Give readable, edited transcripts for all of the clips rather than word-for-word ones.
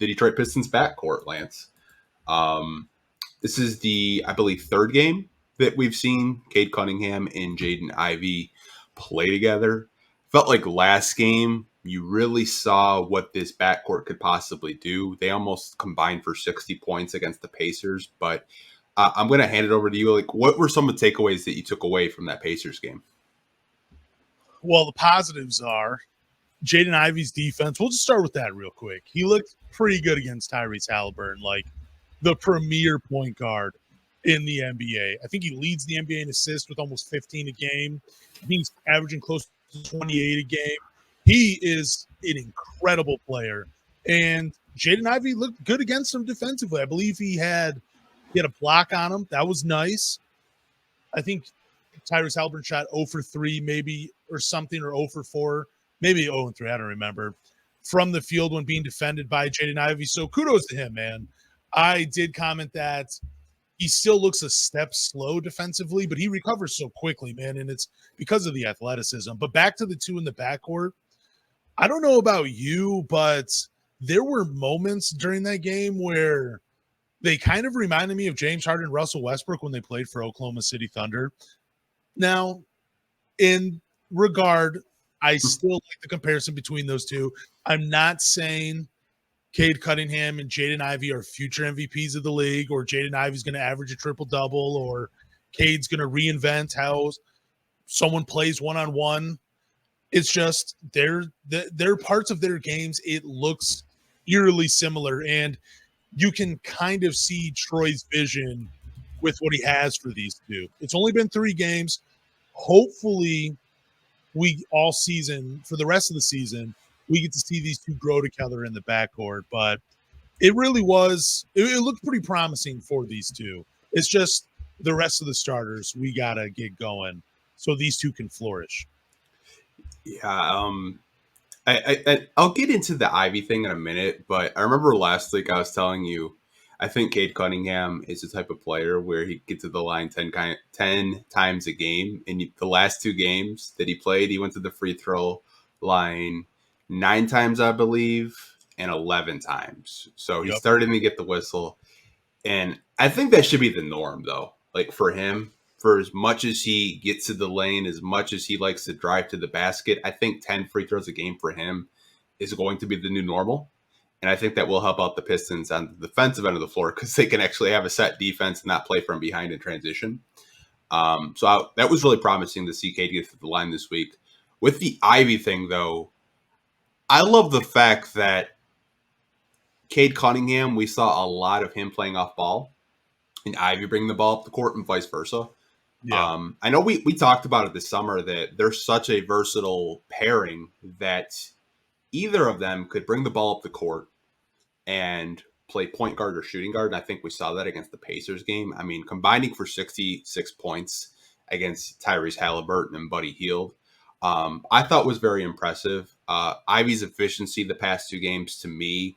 the Detroit Pistons backcourt, Lance. This is the, I believe, third game that we've seen Cade Cunningham and Jaden Ivey play together. Felt like last game you really saw what this backcourt could possibly do. They almost combined for 60 points against the Pacers, but I'm going to hand it over to you. Like, what were some of the takeaways that you took away from that Pacers game? Well, the positives are Jaden Ivey's defense. We'll just start with that real quick. He looked pretty good against Tyrese Halliburton, like the premier point guard in the NBA. I think he leads the NBA in assists with almost 15 a game. He's averaging close to 28 a game. He is an incredible player. And Jaden Ivey looked good against him defensively. I believe he had a block on him. That was nice. I think Tyrese Halliburton shot 0 for 3 maybe or something, or 0 for 4, maybe 0 and 3, I don't remember, from the field when being defended by Jaden Ivey. So kudos to him, man. I did comment that he still looks a step slow defensively, but he recovers so quickly, man, and it's because of the athleticism. But back to the two in the backcourt, I don't know about you, but there were moments during that game where they kind of reminded me of James Harden and Russell Westbrook when they played for Oklahoma City Thunder. Now, in regard, I still like the comparison between those two. I'm not saying Cade Cunningham and Jaden Ivey are future MVPs of the league, or Jaden Ivey's going to average a triple-double, or Cade's going to reinvent how someone plays one-on-one. It's just they're parts of their games. It looks eerily similar, and you can kind of see Troy's vision with what he has for these two. It's only been 3 games. Hopefully, we all season, for the rest of the season, we get to see these two grow together in the backcourt. But it really was – it looked pretty promising for these two. It's just the rest of the starters we got to get going so these two can flourish. Yeah, I'll get into the Ivy thing in a minute, but I remember last week I was telling you I think Cade Cunningham is the type of player where he gets to the line 10 times a game. And the last 2 games that he played, he went to the free throw line 9 times, I believe, and 11 times. So he's starting to get the whistle. And I think that should be the norm, though. Like, for him, for as much as he gets to the lane, as much as he likes to drive to the basket, I think 10 free throws a game for him is going to be the new normal. And I think that will help out the Pistons on the defensive end of the floor because they can actually have a set defense and not play from behind in transition. That was really promising to see Cade get to the line this week. With the Ivy thing, though, I love the fact that Cade Cunningham, we saw a lot of him playing off ball and Ivy bringing the ball up the court and vice versa. Yeah. I know we talked about it this summer that they're such a versatile pairing that either of them could bring the ball up the court and play point guard or shooting guard. And I think we saw that against the Pacers game. I mean, combining for 66 points against Tyrese Halliburton and Buddy Hield, I thought was very impressive. Ivy's efficiency the past 2 games, to me,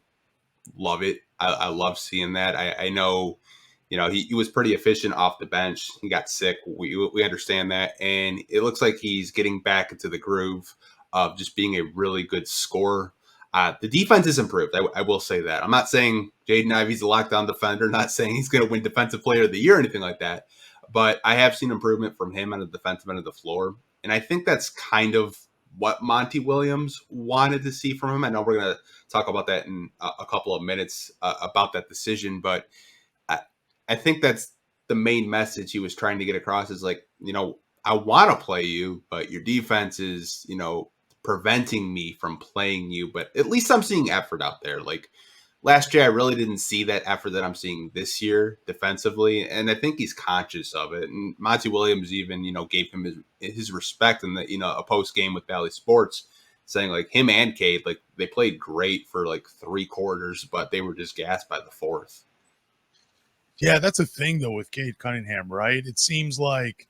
love it. I love seeing that. I know, he was pretty efficient off the bench. He got sick. We understand that. And it looks like he's getting back into the groove of just being a really good scorer. The defense has improved. I will say that. I'm not saying Jaden Ivey's a lockdown defender, not saying he's going to win Defensive Player of the Year or anything like that. But I have seen improvement from him on the defensive end of the floor. And I think that's kind of what Monty Williams wanted to see from him. I know we're going to talk about that in a couple of minutes about that decision. But I think that's the main message he was trying to get across is like, I want to play you, but your defense is, preventing me from playing you, but at least I'm seeing effort out there. Like last year, I really didn't see that effort that I'm seeing this year defensively, and I think he's conscious of it. And Monty Williams even, gave him his respect in the, a post game with Valley Sports, saying like him and Cade, like they played great for like 3 quarters, but they were just gassed by the 4th. Yeah, that's a thing though with Cade Cunningham, right? It seems like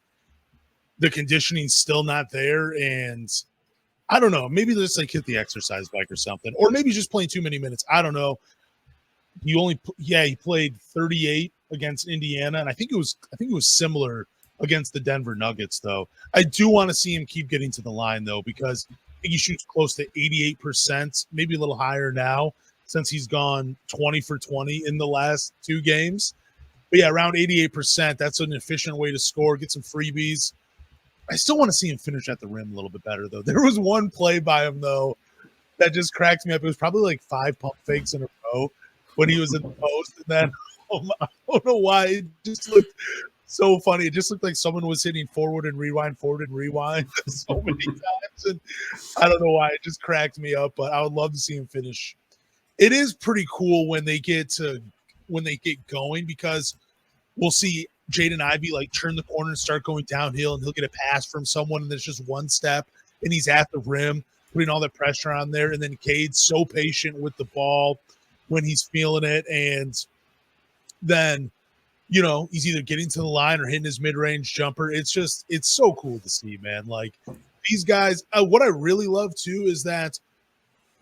the conditioning's still not there, and I don't know. Maybe let's like hit the exercise bike or something, or maybe just playing too many minutes. I don't know. He played 38 against Indiana, and I think it was similar against the Denver Nuggets. Though I do want to see him keep getting to the line though, because I think he shoots close to 88%, maybe a little higher now. since he's gone 20 for 20 in the last 2 games. But yeah, around 88%. That's an efficient way to score, get some freebies. I still want to see him finish at the rim a little bit better, though. There was one play by him, though, that just cracked me up. It was probably like 5 pump fakes in a row when he was in the post. And then I don't know why. It just looked so funny. It just looked like someone was hitting forward and rewind so many times. And I don't know why. It just cracked me up, but I would love to see him finish. It is pretty cool when they get going, because we'll see Jaden Ivey like turn the corner and start going downhill, and he'll get a pass from someone, and there's just one step, and he's at the rim, putting all that pressure on there. And then Cade's so patient with the ball when he's feeling it, and then he's either getting to the line or hitting his mid-range jumper. It's so cool to see, man. Like, these guys, what I really love too is that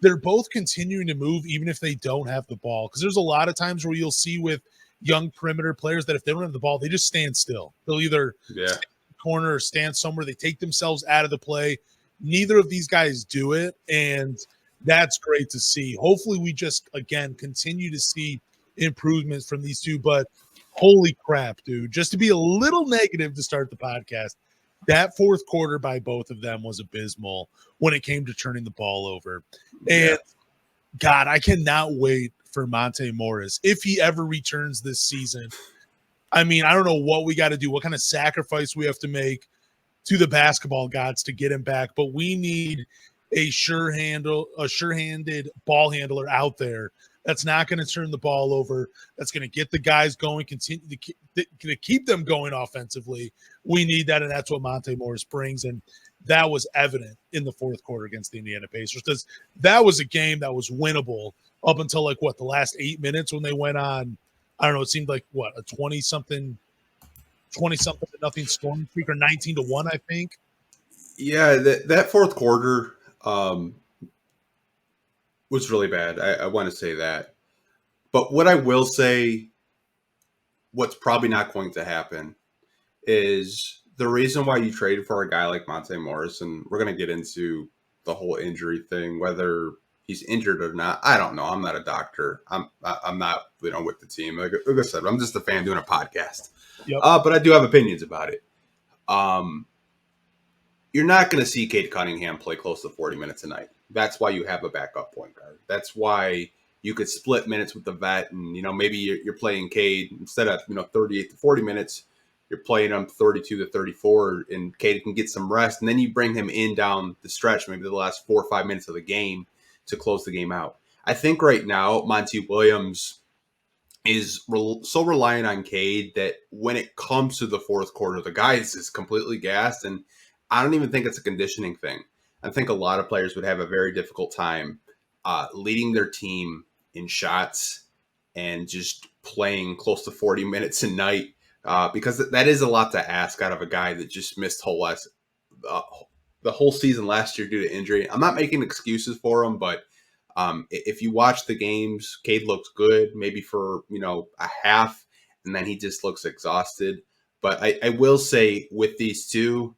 they're both continuing to move even if they don't have the ball. Because there's a lot of times where you'll see with young perimeter players that if they don't have the ball, they just stand still. They'll either stand in the corner or stand somewhere. They take themselves out of the play. Neither of these guys do it, and that's great to see. Hopefully we just, again, continue to see improvements from these two. But holy crap, dude, just to be a little negative to start the podcast, that fourth quarter by both of them was abysmal when it came to turning the ball over. And God, I cannot wait for Monte Morris if he ever returns this season. I mean, I don't know what we got to do, what kind of sacrifice we have to make to the basketball gods to get him back, but we need a sure-handed ball handler out there that's not going to turn the ball over, that's going to get the guys going, continue to keep them going offensively. We need that, and that's what Monte Morris brings, and that was evident in the fourth quarter against the Indiana Pacers, because that was a game that was winnable up until the last 8 minutes when they went on. I don't know, it seemed like a 20-something to nothing scoring streak, or 19-1, I think. Yeah, that fourth quarter was really bad. I want to say that. But what I will say, what's probably not going to happen, is the reason why you traded for a guy like Monte Morris, and we're going to get into the whole injury thing, whether he's injured or not. I don't know. I'm not a doctor. I'm not with the team. Like I said, I'm just a fan doing a podcast. Yep. But I do have opinions about it. You're not going to see Cade Cunningham play close to 40 minutes a night. That's why you have a backup point guard. That's why you could split minutes with the vet, and maybe you're playing Cade instead of 38 to 40 minutes. You're playing him 32 to 34, and Cade can get some rest, and then you bring him in down the stretch, maybe the last 4 or 5 minutes of the game to close the game out. I think right now Monty Williams is so reliant on Cade that when it comes to the fourth quarter, the guy is just completely gassed, and I don't even think it's a conditioning thing. I think a lot of players would have a very difficult time leading their team in shots and just playing close to 40 minutes a night, because that is a lot to ask out of a guy that just missed the whole season last year due to injury. I'm not making excuses for him, but if you watch the games, Cade looks good, maybe for a half, and then he just looks exhausted. But I will say with these two,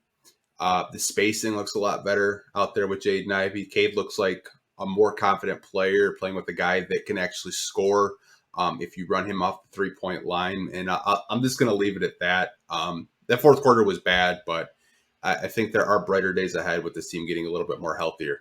the spacing looks a lot better out there with Jaden Ivey. Cade looks like a more confident player playing with a guy that can actually score if you run him off the 3-point line. And I'm just going to leave it at that. That fourth quarter was bad, but I think there are brighter days ahead with this team getting a little bit more healthier.